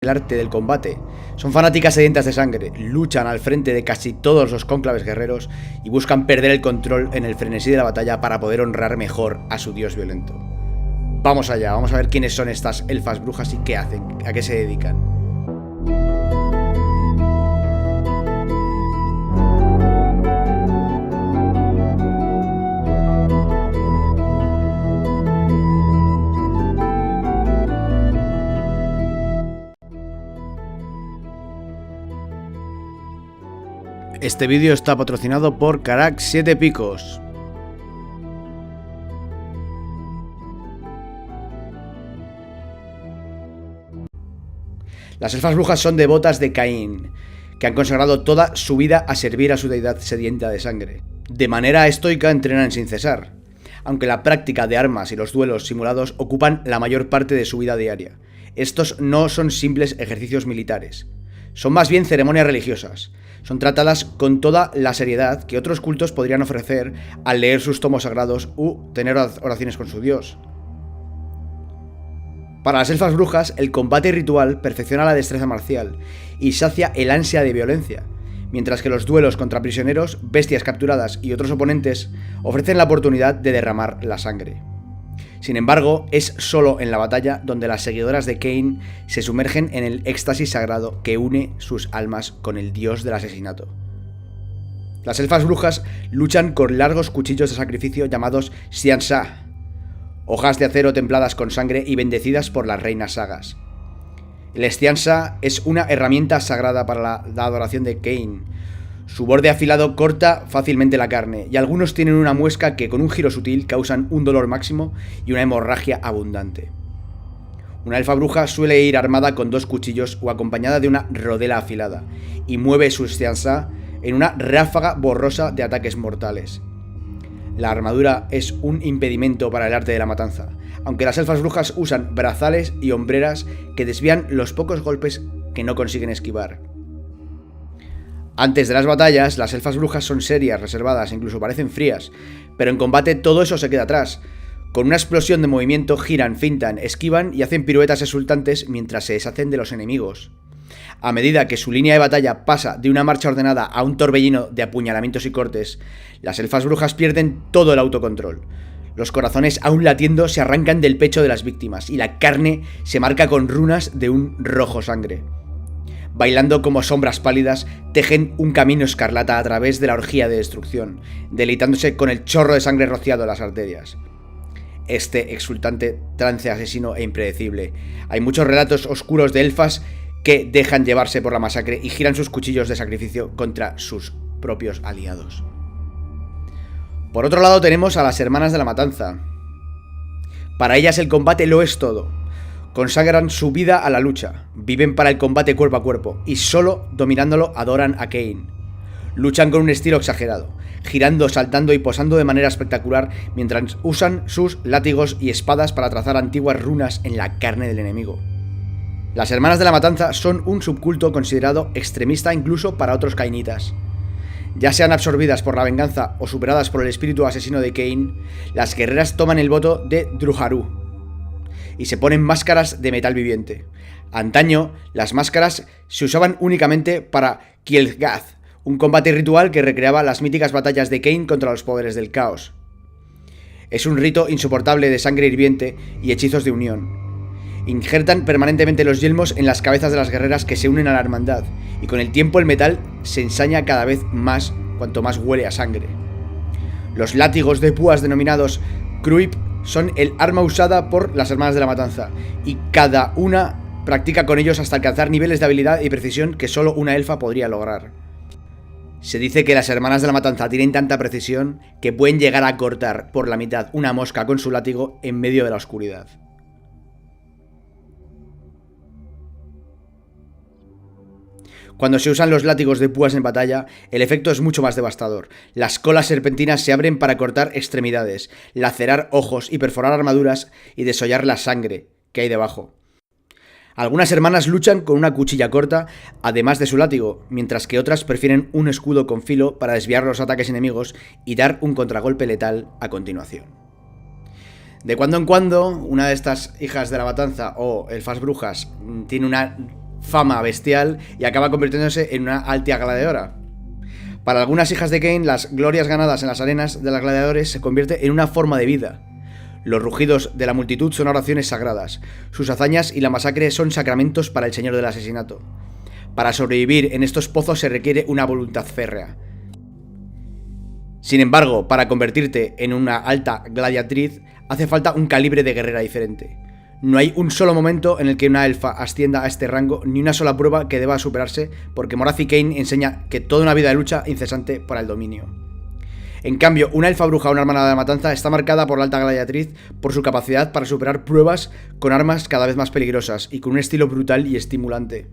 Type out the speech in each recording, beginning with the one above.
el arte del combate. Son fanáticas sedientas de sangre, luchan al frente de casi todos los cónclaves guerreros y buscan perder el control en el frenesí de la batalla para poder honrar mejor a su dios violento. Vamos allá, vamos a ver quiénes son estas elfas brujas y qué hacen, a qué se dedican. Este vídeo está patrocinado por Karak 7 Picos. Las elfas brujas son devotas de Caín, que han consagrado toda su vida a servir a su deidad sedienta de sangre. De manera estoica entrenan sin cesar, aunque la práctica de armas y los duelos simulados ocupan la mayor parte de su vida diaria. Estos no son simples ejercicios militares, son más bien ceremonias religiosas. Son tratadas con toda la seriedad que otros cultos podrían ofrecer al leer sus tomos sagrados u tener oraciones con su dios. Para las elfas brujas, el combate ritual perfecciona la destreza marcial y sacia el ansia de violencia, mientras que los duelos contra prisioneros, bestias capturadas y otros oponentes ofrecen la oportunidad de derramar la sangre. Sin embargo, es solo en la batalla donde las seguidoras de Cain se sumergen en el éxtasis sagrado que une sus almas con el dios del asesinato. Las elfas brujas luchan con largos cuchillos de sacrificio llamados Xianxia, hojas de acero templadas con sangre y bendecidas por las reinas sagas. El Xianxia es una herramienta sagrada para la adoración de Cain. Su borde afilado corta fácilmente la carne, y algunos tienen una muesca que con un giro sutil causan un dolor máximo y una hemorragia abundante. Una elfa bruja suele ir armada con 2 cuchillos o acompañada de una rodela afilada, y mueve su Xianxia en una ráfaga borrosa de ataques mortales. La armadura es un impedimento para el arte de la matanza, aunque las elfas brujas usan brazales y hombreras que desvían los pocos golpes que no consiguen esquivar. Antes de las batallas, las elfas brujas son serias, reservadas, incluso parecen frías, pero en combate todo eso se queda atrás. Con una explosión de movimiento giran, fintan, esquivan y hacen piruetas exultantes mientras se deshacen de los enemigos. A medida que su línea de batalla pasa de una marcha ordenada a un torbellino de apuñalamientos y cortes, las elfas brujas pierden todo el autocontrol. Los corazones aún latiendo se arrancan del pecho de las víctimas y la carne se marca con runas de un rojo sangre. Bailando como sombras pálidas, tejen un camino escarlata a través de la orgía de destrucción, deleitándose con el chorro de sangre rociado en las arterias. Este exultante trance asesino e impredecible. Hay muchos relatos oscuros de elfas que dejan llevarse por la masacre y giran sus cuchillos de sacrificio contra sus propios aliados. Por otro lado tenemos a las hermanas de la matanza. Para ellas el combate lo es todo. Consagran su vida a la lucha, viven para el combate cuerpo a cuerpo y solo dominándolo adoran a Cain. Luchan con un estilo exagerado, girando, saltando y posando de manera espectacular mientras usan sus látigos y espadas para trazar antiguas runas en la carne del enemigo. Las hermanas de la matanza son un subculto considerado extremista incluso para otros cainitas. Ya sean absorbidas por la venganza o superadas por el espíritu asesino de Cain, las guerreras toman el voto de Druharu y se ponen máscaras de metal viviente. Antaño, las máscaras se usaban únicamente para Kielgath, un combate ritual que recreaba las míticas batallas de Cain contra los poderes del caos. Es un rito insoportable de sangre hirviente y hechizos de unión. Injertan permanentemente los yelmos en las cabezas de las guerreras que se unen a la hermandad, y con el tiempo el metal se ensaña cada vez más cuanto más huele a sangre. Los látigos de púas denominados Kruip son el arma usada por las hermanas de la matanza, y cada una practica con ellos hasta alcanzar niveles de habilidad y precisión que solo una elfa podría lograr. Se dice que las hermanas de la matanza tienen tanta precisión que pueden llegar a cortar por la mitad una mosca con su látigo en medio de la oscuridad. Cuando se usan los látigos de púas en batalla, el efecto es mucho más devastador. Las colas serpentinas se abren para cortar extremidades, lacerar ojos y perforar armaduras y desollar la sangre que hay debajo. Algunas hermanas luchan con una cuchilla corta, además de su látigo, mientras que otras prefieren un escudo con filo para desviar los ataques enemigos y dar un contragolpe letal a continuación. De cuando en cuando, una de estas hijas de la matanza o elfas brujas tiene una fama bestial y acaba convirtiéndose en una alta gladiadora. Para algunas hijas de Kain, las glorias ganadas en las arenas de los gladiadores se convierte en una forma de vida. Los rugidos de la multitud son oraciones sagradas, sus hazañas y la masacre son sacramentos para el señor del asesinato. Para sobrevivir en estos pozos se requiere una voluntad férrea. Sin embargo, para convertirte en una alta gladiatriz, hace falta un calibre de guerrera diferente. No hay un solo momento en el que una elfa ascienda a este rango, ni una sola prueba que deba superarse, porque Morathi Kane enseña que toda una vida de lucha incesante para el dominio. En cambio, una elfa bruja o una hermana de la matanza está marcada por la alta gladiatriz por su capacidad para superar pruebas con armas cada vez más peligrosas y con un estilo brutal y estimulante.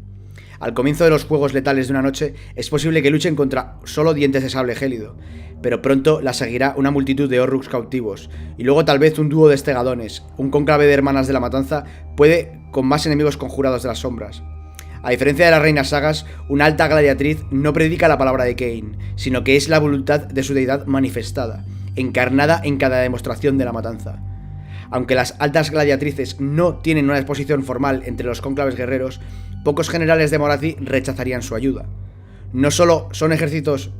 Al comienzo de los juegos letales de una noche, es posible que luchen contra solo dientes de sable gélido, pero pronto la seguirá una multitud de Orruks cautivos, y luego tal vez un dúo de estegadones. Un cónclave de hermanas de la matanza puede con más enemigos conjurados de las sombras. A diferencia de las reinas sagas, una alta gladiatriz no predica la palabra de Kain, sino que es la voluntad de su deidad manifestada, encarnada en cada demostración de la matanza. Aunque las altas gladiatrices no tienen una exposición formal entre los cónclaves guerreros, pocos generales de Morathi rechazarían su ayuda. No solo son ejércitos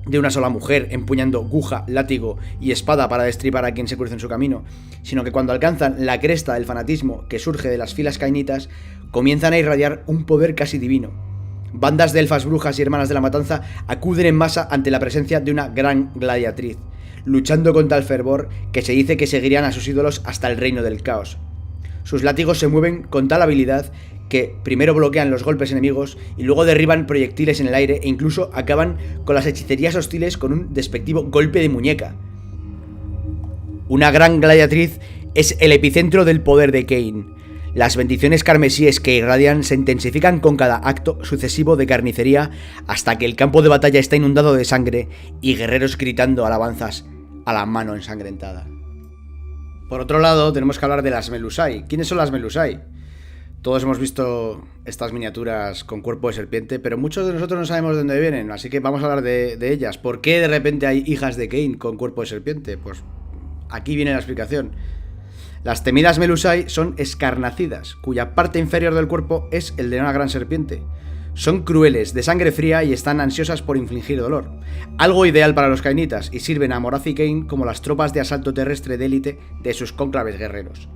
de una sola mujer empuñando guja, látigo y espada para destripar a quien se cruce en su camino, sino que cuando alcanzan la cresta del fanatismo que surge de las filas cainitas, comienzan a irradiar un poder casi divino. Bandas de elfas brujas y hermanas de la matanza acuden en masa ante la presencia de una gran gladiatriz, luchando con tal fervor que se dice que seguirían a sus ídolos hasta el reino del caos. Sus látigos se mueven con tal habilidad que primero bloquean los golpes enemigos y luego derriban proyectiles en el aire e incluso acaban con las hechicerías hostiles con un despectivo golpe de muñeca. Una gran gladiatriz es el epicentro del poder de Kain. Las bendiciones carmesíes que irradian se intensifican con cada acto sucesivo de carnicería hasta que el campo de batalla está inundado de sangre y guerreros gritando alabanzas a la mano ensangrentada. Por otro lado, tenemos que hablar de las Melusai. ¿Quiénes son las Melusai? Todos hemos visto estas miniaturas con cuerpo de serpiente, pero muchos de nosotros no sabemos de dónde vienen, así que vamos a hablar de ellas. ¿Por qué de repente hay hijas de Kain con cuerpo de serpiente? Pues aquí viene la explicación. Las temidas Melusai son escarnacidas, cuya parte inferior del cuerpo es el de una gran serpiente. Son crueles, de sangre fría y están ansiosas por infligir dolor. Algo ideal para los cainitas, y sirven a Morathi Kane como las tropas de asalto terrestre de élite de sus cónclaves guerreros.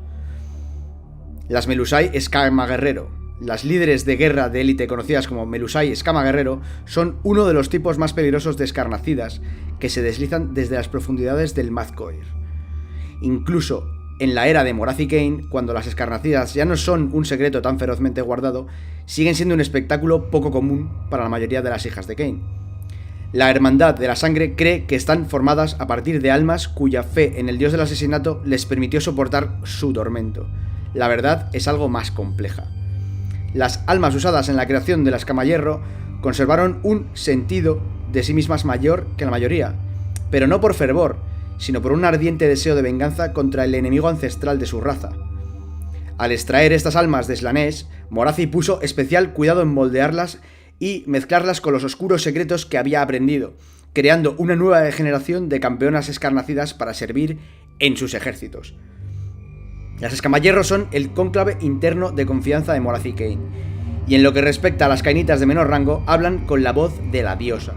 Las Melusai Escama Guerrero. Las líderes de guerra de élite conocidas como Melusai Escama Guerrero son uno de los tipos más peligrosos de escarnacidas que se deslizan desde las profundidades del Mazcoir. Incluso en la era de Morathi Kane, cuando las escarnacidas ya no son un secreto tan ferozmente guardado, siguen siendo un espectáculo poco común para la mayoría de las hijas de Kain. La Hermandad de la Sangre cree que están formadas a partir de almas cuya fe en el dios del asesinato les permitió soportar su tormento. La verdad es algo más compleja. Las almas usadas en la creación de la Escama Hierro conservaron un sentido de sí mismas mayor que la mayoría, pero no por fervor, sino por un ardiente deseo de venganza contra el enemigo ancestral de su raza. Al extraer estas almas de Slanesh, Morathi puso especial cuidado en moldearlas y mezclarlas con los oscuros secretos que había aprendido, creando una nueva generación de campeonas escarnacidas para servir en sus ejércitos. Las escamayerros son el cónclave interno de confianza de Morathi Kane, y en lo que respecta a las cainitas de menor rango, hablan con la voz de la diosa.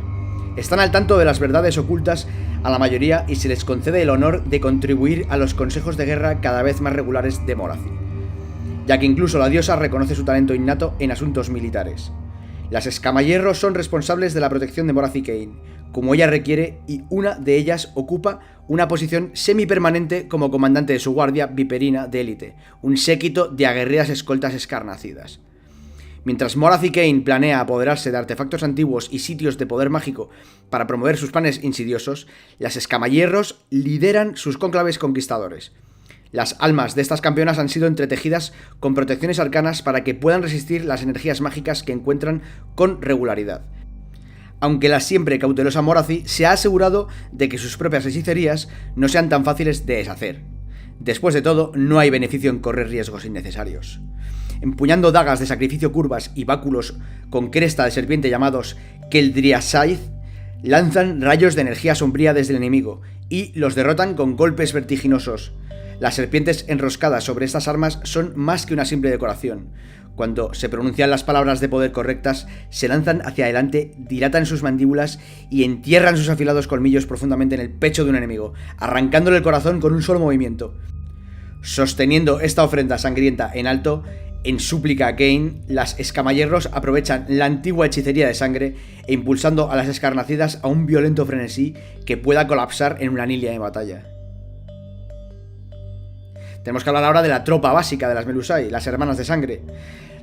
Están al tanto de las verdades ocultas a la mayoría y se les concede el honor de contribuir a los consejos de guerra cada vez más regulares de Morathi, ya que incluso la diosa reconoce su talento innato en asuntos militares. Las escamayerros son responsables de la protección de Morathi Kane, como ella requiere, y una de ellas ocupa una posición semipermanente como comandante de su guardia viperina de élite, un séquito de aguerridas escoltas escarnacidas. Mientras Morathi Kane planea apoderarse de artefactos antiguos y sitios de poder mágico para promover sus planes insidiosos, las escamayerros lideran sus cónclaves conquistadores. Las almas de estas campeonas han sido entretejidas con protecciones arcanas para que puedan resistir las energías mágicas que encuentran con regularidad. Aunque la siempre cautelosa Morathi se ha asegurado de que sus propias hechicerías no sean tan fáciles de deshacer. Después de todo, no hay beneficio en correr riesgos innecesarios. Empuñando dagas de sacrificio curvas y báculos con cresta de serpiente llamados Keldriasaith, lanzan rayos de energía sombría desde el enemigo y los derrotan con golpes vertiginosos. Las serpientes enroscadas sobre estas armas son más que una simple decoración. Cuando se pronuncian las palabras de poder correctas, se lanzan hacia adelante, dilatan sus mandíbulas y entierran sus afilados colmillos profundamente en el pecho de un enemigo, arrancándole el corazón con un solo movimiento. Sosteniendo esta ofrenda sangrienta en alto, en súplica a Kain, las escamallerros aprovechan la antigua hechicería de sangre e impulsando a las escarnacidas a un violento frenesí que pueda colapsar en una línea de batalla. Tenemos que hablar ahora de la tropa básica de las Melusai, las Hermanas de Sangre.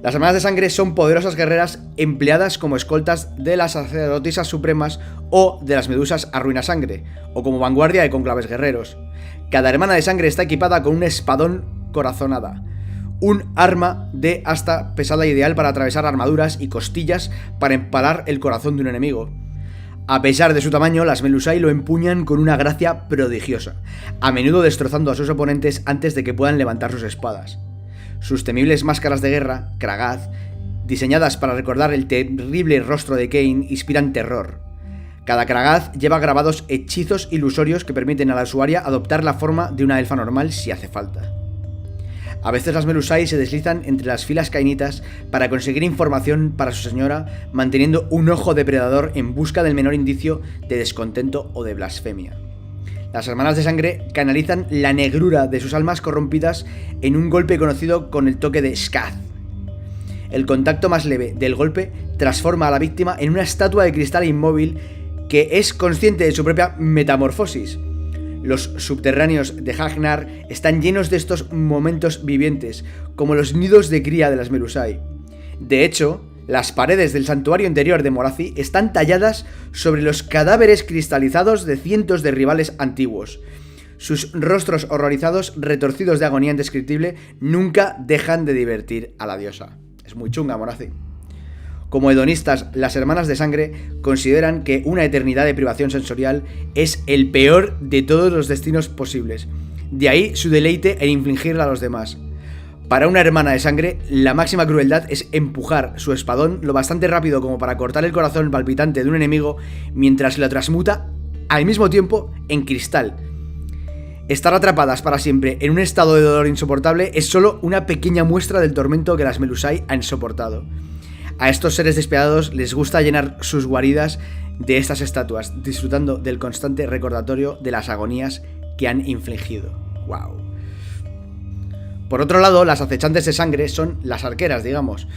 Las Hermanas de Sangre son poderosas guerreras empleadas como escoltas de las sacerdotisas supremas o de las medusas arruinasangre, o como vanguardia de conclaves guerreros. Cada Hermana de Sangre está equipada con un espadón corazonada, un arma de asta pesada ideal para atravesar armaduras y costillas para empalar el corazón de un enemigo. A pesar de su tamaño, las Melusai lo empuñan con una gracia prodigiosa, a menudo destrozando a sus oponentes antes de que puedan levantar sus espadas. Sus temibles máscaras de guerra, Kragath, diseñadas para recordar el terrible rostro de Kain, inspiran terror. Cada Kragath lleva grabados hechizos ilusorios que permiten a la usuaria adoptar la forma de una elfa normal si hace falta. A veces las Melusai se deslizan entre las filas cainitas para conseguir información para su señora, manteniendo un ojo depredador en busca del menor indicio de descontento o de blasfemia. Las Hermanas de Sangre canalizan la negrura de sus almas corrompidas en un golpe conocido con el toque de Skath. El contacto más leve del golpe transforma a la víctima en una estatua de cristal inmóvil que es consciente de su propia metamorfosis. Los subterráneos de Hagnar están llenos de estos momentos vivientes, como los nidos de cría de las Melusai. De hecho, las paredes del santuario interior de Morathi están talladas sobre los cadáveres cristalizados de cientos de rivales antiguos. Sus rostros horrorizados, retorcidos de agonía indescriptible, nunca dejan de divertir a la diosa. Es muy chunga Morathi. Como hedonistas, las Hermanas de Sangre consideran que una eternidad de privación sensorial es el peor de todos los destinos posibles. De ahí su deleite en infligirla a los demás. Para una Hermana de Sangre, la máxima crueldad es empujar su espadón lo bastante rápido como para cortar el corazón palpitante de un enemigo mientras lo transmuta al mismo tiempo en cristal. Estar atrapadas para siempre en un estado de dolor insoportable es solo una pequeña muestra del tormento que las Melusai han soportado. A estos seres despiadados les gusta llenar sus guaridas de estas estatuas, disfrutando del constante recordatorio de las agonías que han infligido. ¡Wow! Por otro lado, las acechantes de sangre son las arqueras, digamos.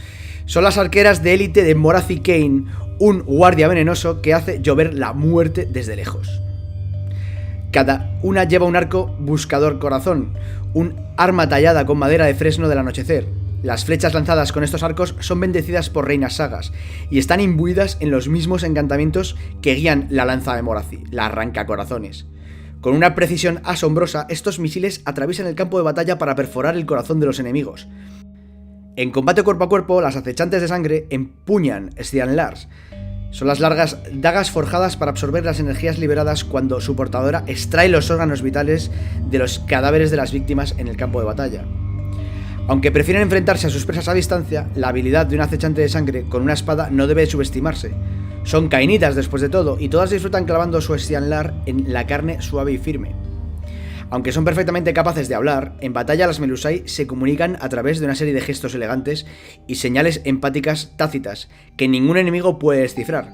Son las arqueras de élite de Morathi Kain, un guardia venenoso que hace llover la muerte desde lejos. Cada una lleva un arco buscador corazón, un arma tallada con madera de fresno del anochecer. Las flechas lanzadas con estos arcos son bendecidas por reinas sagas y están imbuidas en los mismos encantamientos que guían la lanza de Morathi, la arrancacorazones. Con una precisión asombrosa, estos misiles atraviesan el campo de batalla para perforar el corazón de los enemigos. En combate cuerpo a cuerpo, las acechantes de sangre empuñan Stianlars. Son las largas dagas forjadas para absorber las energías liberadas cuando su portadora extrae los órganos vitales de los cadáveres de las víctimas en el campo de batalla. Aunque prefieren enfrentarse a sus presas a distancia, la habilidad de un acechante de sangre con una espada no debe subestimarse. Son cainitas después de todo, y todas disfrutan clavando su Stianlar en la carne suave y firme. Aunque son perfectamente capaces de hablar, en batalla las Melusai se comunican a través de una serie de gestos elegantes y señales empáticas tácitas que ningún enemigo puede descifrar.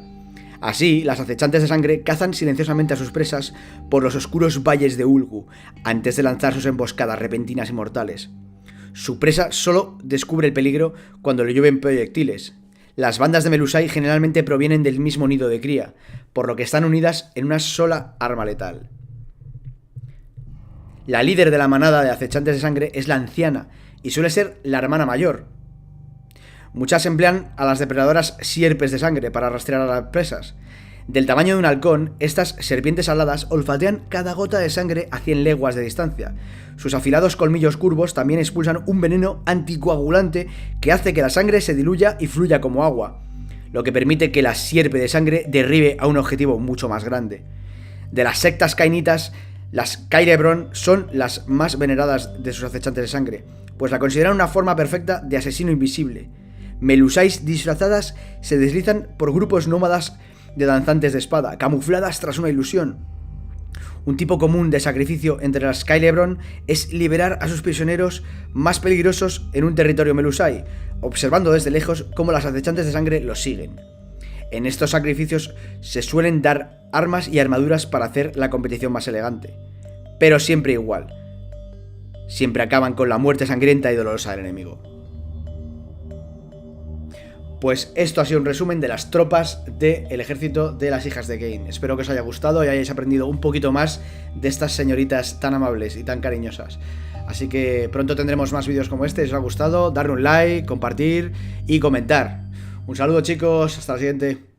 Así, las acechantes de sangre cazan silenciosamente a sus presas por los oscuros valles de Ulgu, antes de lanzar sus emboscadas repentinas y mortales. Su presa solo descubre el peligro cuando le llueven proyectiles. Las bandas de Melusai generalmente provienen del mismo nido de cría, por lo que están unidas en una sola arma letal. La líder de la manada de acechantes de sangre es la anciana, y suele ser la hermana mayor. Muchas emplean a las depredadoras sierpes de sangre para rastrear a las presas. Del tamaño de un halcón, estas serpientes aladas olfatean cada gota de sangre a 100 leguas de distancia. Sus afilados colmillos curvos también expulsan un veneno anticoagulante que hace que la sangre se diluya y fluya como agua, lo que permite que la sierpe de sangre derribe a un objetivo mucho más grande. De las sectas cainitas, las Kairebron son las más veneradas de sus acechantes de sangre, pues la consideran una forma perfecta de asesino invisible. Melusais disfrazadas se deslizan por grupos nómadas de danzantes de espada, camufladas tras una ilusión. Un tipo común de sacrificio entre las Sky LeBron es liberar a sus prisioneros más peligrosos en un territorio melusai, observando desde lejos cómo las acechantes de sangre los siguen. En estos sacrificios se suelen dar armas y armaduras para hacer la competición más elegante, pero siempre igual. Siempre acaban con la muerte sangrienta y dolorosa del enemigo. Pues esto ha sido un resumen de las tropas del ejército de las hijas de Cain. Espero que os haya gustado y hayáis aprendido un poquito más de estas señoritas tan amables y tan cariñosas. Así que pronto tendremos más vídeos como este. Si os ha gustado, darle un like, compartir y comentar. Un saludo, chicos, hasta la siguiente.